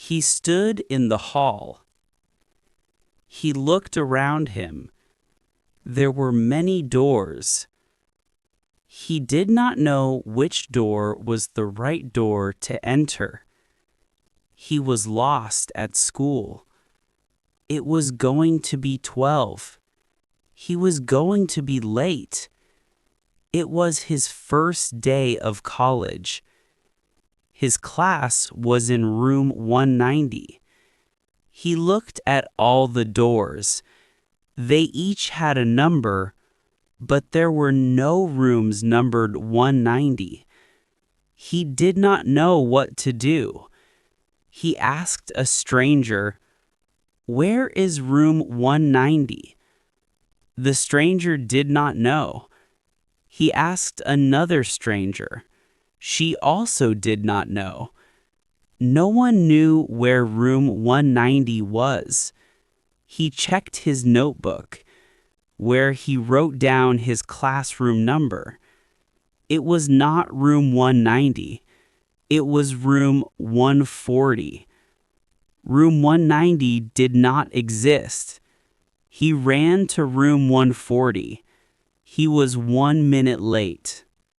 He stood in the hall. He looked around him. There were many doors. He did not know which door was the right door to enter. He was lost at school. It was going to be 12. He was going to be late. It was his first day of college. His class was in room 190. He looked at all the doors. They each had a number, but there were no rooms numbered 190. He did not know what to do. He asked a stranger, "Where is room 190?" The stranger did not know. He asked another stranger. She also did not know. No one knew where room 190 was. He checked his notebook, where he wrote down his classroom number. It was not room 190. It was room 140. Room 190 did not exist. He ran to room 140. He was 1 minute late.